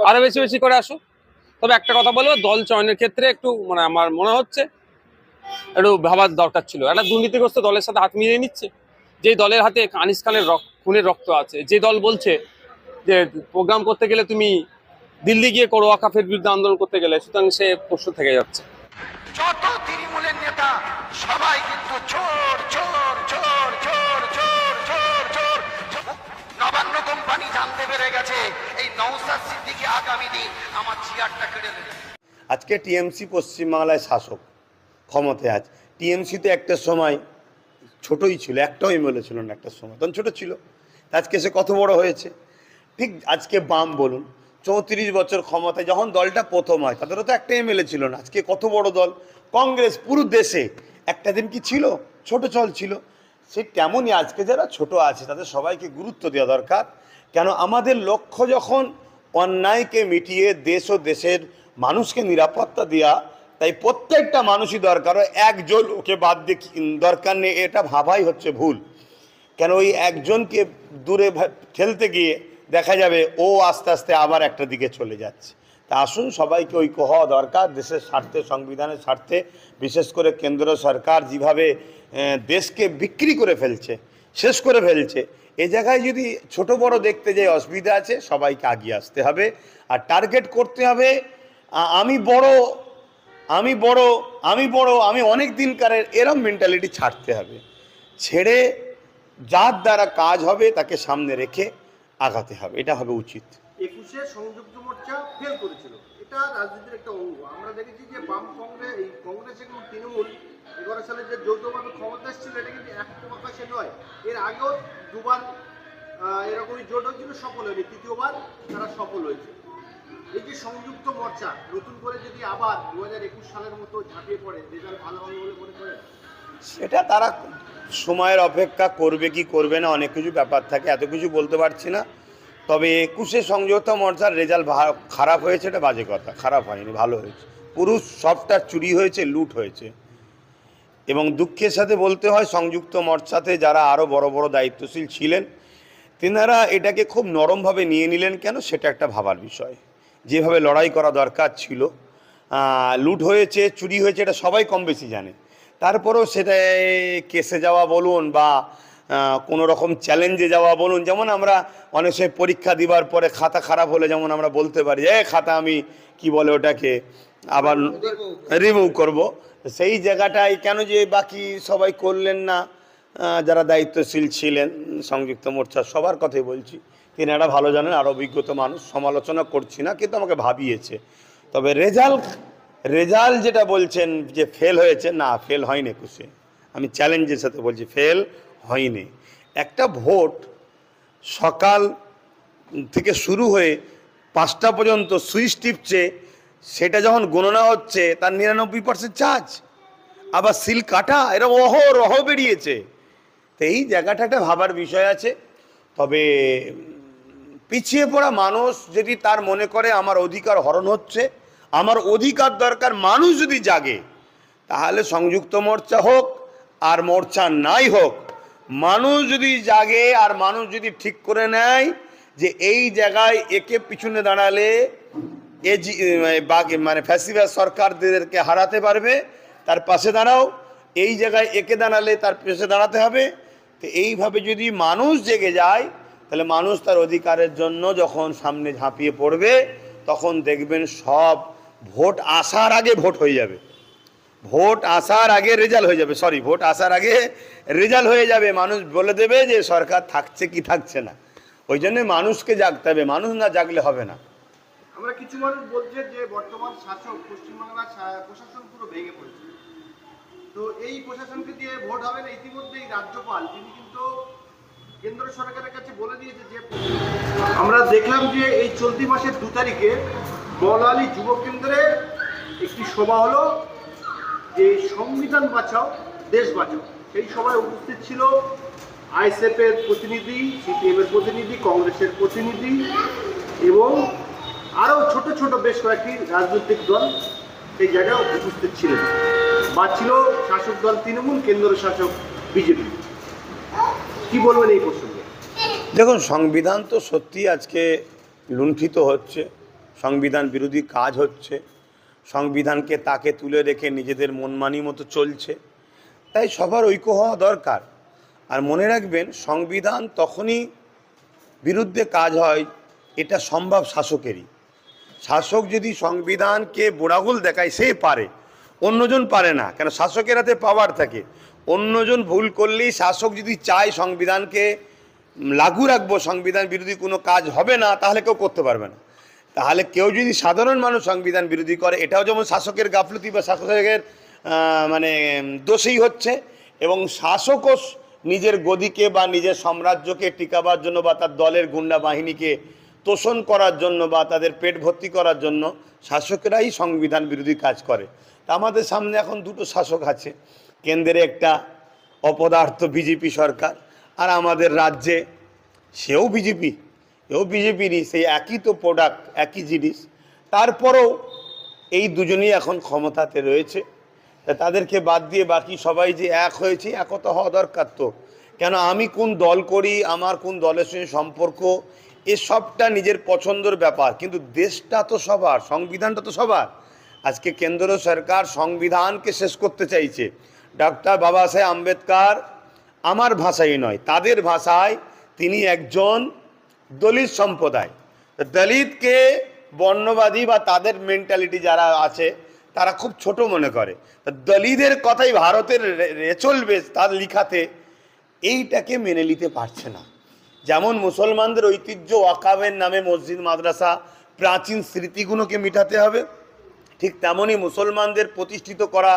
আরো বেশি বেশি করে আসুক। তবে একটা কথা বলবো, দল চয়নের ক্ষেত্রে একটু মানে আমার মনে হচ্ছে একটু ভাবার দরকার ছিল। একটা দুর্নীতিগ্রস্ত দলের সাথে হাত মিলিয়ে নিচ্ছে, যে দলের হাতে আনিস খানের খুনের রক্ত আছে, যে দল বলছে যে প্রোগ্রাম করতে গেলে তুমি দিল্লি গিয়ে করো ওয়াকাফের বিরুদ্ধে আন্দোলন করতে গেলে, সুতরাং সে প্রশ্ন থেকে যাচ্ছে। যত তৃণমূলের নেতা সবাই কিন্তু চোর চোর চোর চোর চোর চোর চোর। নবান্ন কোম্পানি জানতে পেরে গেছে এই নওশাদ সিদ্দিকী আগামী দিন আমার চেয়ারটা কেড়ে নেবে। আজকে টিএমসি পশ্চিমবাংলায় শাসক, ক্ষমতায় আছে। টিএমসি তো একটা সময় ছোটই ছিল, একটাও এমএলএ ছিল না একটা সময়, তখন ছোট ছিল। আজকে সে কত বড় হয়েছে। ঠিক আজকে বাম বলুন, 34 বছর ক্ষমতায় যখন দলটা প্রথম হয় তাদেরও তো একটা এমএলএ ছিল না। আজকে কত বড় দল কংগ্রেস, পুরো দেশে একটা দিন কি ছিল, ছোট চল ছিল। সে তেমনই আজকে যারা ছোট আছে তাদের সবাইকে গুরুত্ব দেওয়া দরকার। কেন আমাদের লক্ষ্য যখন অন্যায়কে মিটিয়ে দেশ ও দেশের মানুষকে নিরাপত্তা দেওয়া, তাই প্রত্যেকটা মানুষই দরকার। একজন ওকে বাদ দিয়ে দরকার নেই এটা ভাবাই হচ্ছে ভুল। কেন ওই একজনকে দূরে ঠেলতে গিয়ে দেখা যাবে ও আস্তে আস্তে আবার একটা দিকে চলে যাচ্ছে। তা আসুন, সবাইকে ঐক্য হওয়া দরকার দেশের স্বার্থে, সংবিধানের স্বার্থে। বিশেষ করে কেন্দ্র সরকার যেভাবে দেশকে বিক্রি করে ফেলছে, শেষ করে ফেলছে, এ জায়গায় যদি ছোট বড় দেখতে যাই অসুবিধা আছে। সবাইকে এগিয়ে আসতে হবে আর টার্গেট করতে হবে আমি বড়, আমি বড়, আমি বড়, আমি অনেক দিনকারের এরম মেন্টালিটি ছাড়তে হবে। ছেড়ে যার দ্বারা কাজ হবে তাকে সামনে রেখে আগাতে হবে, এটা হবে উচিত। 21-এ সংযুক্ত মোর্চা ফেল করেছিল, এটা রাজনীতির একটা অঙ্গ। আমরা দেখেছি যে বাম কংগ্রেস, এই কংগ্রেস এবং তৃণমূল 11 সালে যে যৌথভাবে ক্ষমতা এসেছিল, এটা কিন্তু এক প্রকাশে নয়। এর আগেও দুবার এরকমই জোট হয়েছিল, সফল হয়নি। তৃতীয়বার তারা সফল হয়েছে। এই যে সংযুক্ত মোর্চা নতুন করে যদি আবার 2021 সালের মতো ঝাঁপিয়ে পড়ে, রেজাল্ট ভালো হবে বলে মনে করেন? সেটা তারা সময়ের অপেক্ষা করবে কি করবে না, অনেক কিছু ব্যাপার থাকে, এত কিছু বলতে পারছি না। তবে 21-এ সংযুক্ত মোর্চার রেজাল্ট খারাপ হয়েছে এটা বাজে কথা, খারাপ হয়নি, ভালো হয়েছে। পুরো সবটা চুরি হয়েছে, লুট হয়েছে। এবং দুঃখের সাথে বলতে হয় সংযুক্ত মোর্চাতে যারা আরও বড় বড় দায়িত্বশীল ছিলেন তেনারা এটাকে খুব নরমভাবে নিয়ে নিলেন কেন, সেটা একটা ভাবার বিষয়। যেভাবে লড়াই করা দরকার ছিল, লুট হয়েছে, চুরি হয়েছে, এটা সবাই কম বেশি জানে। তারপরেও সেটা কেসে যাওয়া বলুন বা কোনো রকম চ্যালেঞ্জে যাওয়া বলুন, যেমন আমরা অনেক সময় পরীক্ষা দিবার পরে খাতা খারাপ হলে যেমন আমরা বলতে পারি যে খাতা আমি কি বলে ওটাকে আবার রিমুভ করব, সেই জায়গাটাই কেন যে বাকি সবাই করলেন না। যারা দায়িত্বশীল ছিলেন সংযুক্ত মোর্চার সবার কথাই বলছি, তিনারা ভালো জানেন, আর অভিজ্ঞতা মানুষ, সমালোচনা করছি না, কিন্তু আমাকে ভাবিয়েছে। তবে রেজাল্ট যেটা বলছেন যে ফেল হয়েছে, না ফেল হয়নি 21-এ, আমি চ্যালেঞ্জের সাথে বলছি ফেল হয়নি। একটা ভোট সকাল থেকে শুরু হয়ে 5টা পর্যন্ত সুইচ টিপছে, সেটা যখন গণনা হচ্ছে তার 99% চার্জ, আবার সিল কাটা, এরা অহরহ বেরিয়েছে। তো এই জায়গাটা একটা ভাবার বিষয় আছে। তবে পিছিয়ে পড়া মানুষ যদি তার মনে করে আমার অধিকার হরণ হচ্ছে, আমার অধিকার দরকার, মানুষ যদি জাগে, তাহলে সংযুক্ত মোর্চা হোক আর মোর্চা নাই হোক, মানুষ যদি জাগে আর মানুষ যদি ঠিক করে নেয় যে এই জায়গায় একে পিছনে দাঁড়ালে মানে ফ্যাসিবাদ সরকারদেরকে হারাতে পারবে, তার পাশে দাঁড়াও, এই জায়গায় একে দাঁড়ালে তার পাশে দাঁড়াতে হবে। তো এইভাবে যদি মানুষ জেগে যায়, তাহলে মানুষ তার অধিকারের জন্য যখন সামনে ঝাঁপিয়ে পড়বে, তখন দেখবেন সব ভোট আসার আগে ভোট হয়ে যাবে, ভোট আসার আগে রেজাল্ট হয়ে যাবে, ভোট আসার আগে রেজাল্ট হয়ে যাবে। মানুষ বলে দেবে যে সরকার থাকছে কি থাকছে না। ওই জন্য মানুষকে জাগতে হবে, মানুষ না জাগলে হবে না। আমরা কিছু মানুষ বলছে যে বর্তমান শাসক পশ্চিমবাংলার প্রশাসন পুরো ভেঙে পড়েছে, তো এই প্রশাসনকে দিয়ে ভোট হবে না। ইতিমধ্যেই রাজ্যপাল তিনি কিন্তু কেন্দ্র সরকারের কাছে বলে দিয়েছে যে, আমরা দেখলাম যে এই চলতি মাসের 2 তারিখে মৌলালী যুব কেন্দ্রে একটি সভা হলো যে সংবিধান বাঁচাও দেশ বাঁচাও। সেই সভায় উপস্থিত ছিল আইএসএফ এর প্রতিনিধি, সিপিএম এর প্রতিনিধি, কংগ্রেসের প্রতিনিধি এবং আরও ছোট ছোট বেশ কয়েকটি রাজনৈতিক দল সেই জায়গায় উপস্থিত ছিলেন, বা ছিল শাসক দল তৃণমূল, কেন্দ্র শাসক বিজেপি। কি বলবেন এই প্রসঙ্গে? দেখুন, সংবিধান তো সত্যি আজকে লুণ্ঠিত হচ্ছে, সংবিধান বিরোধী কাজ হচ্ছে, সংবিধানকে তাকে তুলে রেখে নিজেদের মনমানি মতো চলছে। তাই সবার ঐক্য হওয়া দরকার। আর মনে রাখবেন, সংবিধান তখনই বিরুদ্ধে কাজ হয় এটা সম্ভব শাসকেরই। শাসক যদি সংবিধানকে বোড়াগুল দেখায় সে পারে, অন্যজন পারে না, কেন শাসকের হাতে পাওয়ার থাকে। অন্যজন ভুল করলেই শাসক যদি চায় সংবিধানকে লাগু রাখবো, সংবিধান বিরোধী কোনো কাজ হবে না, তাহলে কেউ করতে পারবে না। তাহলে কেউ যদি সাধারণ মানুষ সংবিধান বিরোধী করে, এটাও যেমন শাসকের গাফলতি বা শাসকের মানে দোষেই হচ্ছে, এবং শাসকও নিজের গদিকে বা নিজের সাম্রাজ্যকে টিকাবার জন্য বা তার দলের গুন্ডা বাহিনীকে তোষণ করার জন্য বা তাদের পেট ভর্তি করার জন্য শাসকেরাই সংবিধান বিরোধী কাজ করে। তা আমাদের সামনে এখন দুটো শাসক আছে, কেন্দ্রে একটা অপদার্থ বিজেপি সরকার, আর আমাদের রাজ্যে সেও বিজেপি, এও বিজেপিরই, সেই একই তো প্রোডাক্ট, একই জিনিস। তারপরেও এই দুজনেই এখন ক্ষমতাতে রয়েছে। তা তাদেরকে বাদ দিয়ে বাকি সবাই যে এক হয়েছে, একতা হওয়া দরকার। তো কেন আমি কোন দল করি, আমার কোন দলের সঙ্গে সম্পর্ক, এসবটা নিজের পছন্দের ব্যাপার, কিন্তু দেশটা তো সবার, সংবিধানটা তো সবার। আজকে কেন্দ্র সরকার সংবিধানকে শেষ করতে চাইছে। ডক্টর বাবা সাহেব আম্বেদকর আমার ভাষাই নয়, তাদের ভাষায় তিনি একজন দলিত সম্প্রদায়। দলিতকে বর্ণবাদী বা তাদের মেন্টালিটি যারা আছে তারা খুব ছোট মনে করে। দলিতদের কথাই ভারতের চলবে তার লিখাতে, এইটাকে মেনে নিতে পারছে না। যেমন মুসলমানদের ঐতিহ্য ওয়াকাবের নামে মসজিদ মাদ্রাসা প্রাচীন স্মৃতিগুলোকে মিটাতে হবে, ঠিক তেমনই মুসলমানদের প্রতিষ্ঠিত করা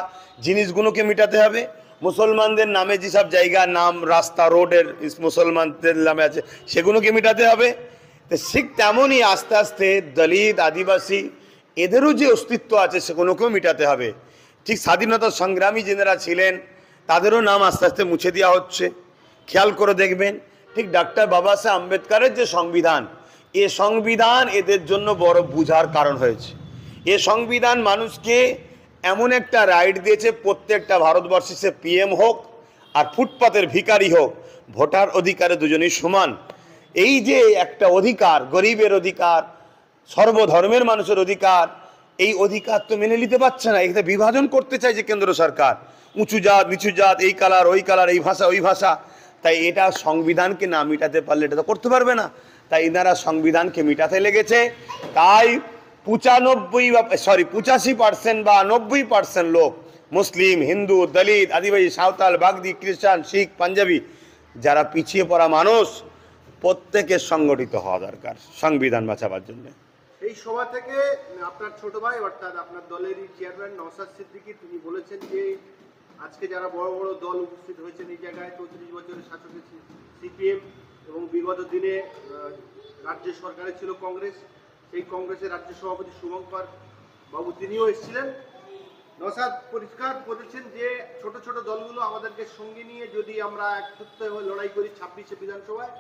জিনিসগুলোকে মিটাতে হবে। মুসলমানদের নামে যেসব জায়গা, নাম, রাস্তা, রোডের মুসলমানদের নামে আছে সেগুলোকে মিটাতে হবে। তো ঠিক তেমনই আস্তে আস্তে দলিত, আদিবাসী এদেরও যে অস্তিত্ব আছে সেগুলোকেও মিটাতে হবে। ঠিক স্বাধীনতা সংগ্রামী যারা ছিলেন তাদেরও নাম আস্তে আস্তে মুছে দেওয়া হচ্ছে। খেয়াল করে দেখবেন, ঠিক ডক্টর বাবা সাহেব আম্বেদকরের যে সংবিধান, এ সংবিধান এদের জন্য বড় বুঝার কারণ হয়েছে। এ সংবিধান মানুষকে এমন একটা রাইট দিয়েছে, প্রত্যেকটা ভারতবর্ষে সে পিএম হোক আর ফুটপাতের ভিখারি হোক, ভোটার অধিকারে দুজনেই সমান। এই যে একটা অধিকার, গরিবের অধিকার, সর্বধর্মের মানুষের অধিকার, এই অধিকার তো মেনে নিতে পারছে না। এখানে বিভাজন করতে চাইছে কেন্দ্র সরকার, উঁচু জাত নিচু জাত, এই কালার ওই কালার, এই ভাষা ওই ভাষা। তাই এটা সংবিধানকে না মিটাতে পারলে এটা তো করতে পারবে না। তাই এনারা সংবিধানকে মিটাতে লেগেছে। তাই 85% বা 90% লোক, মুসলিম, হিন্দু, দলিত, আদিবাসী, সাঁওতাল, বাগদি, খ্রিস্টান, শিখ, পাঞ্জাবি, যারা পিছিয়ে পড়া মানুষ, প্রত্যেকের সংগঠিত হওয়া দরকার সংবিধান বাঁচাবার জন্য। এই সভা থেকে আপনার ছোট ভাই অর্থাৎ আপনার দলেরই চেয়ারম্যান নওশাদ সিদ্দিকী তিনি বলেছেন যে আজকে যারা বড় বড় দল উপস্থিত হয়েছেন এই জায়গায়, 34 বছরের শাসকের সিপিএম এবং বিগত দিনে রাজ্য সরকারে ছিল কংগ্রেস, সেই কংগ্রেসের রাজ্য সভাপতি শুভঙ্কর বাবু তিনিও এসেছিলেন। নওশাদ পরিষ্কার বলেছেন যে ছোট ছোট দলগুলো আমাদেরকে সঙ্গে নিয়ে যদি আমরা একত্রিত হয়ে লড়াই করি 26শে বিধানসভায়,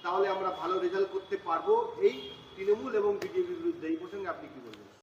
তাহলে আমরা ভালো রেজাল্ট করতে পারবো এই তৃণমূল এবং বিজেপির বিরুদ্ধে। এই প্রসঙ্গে আপনি কি বলবেন?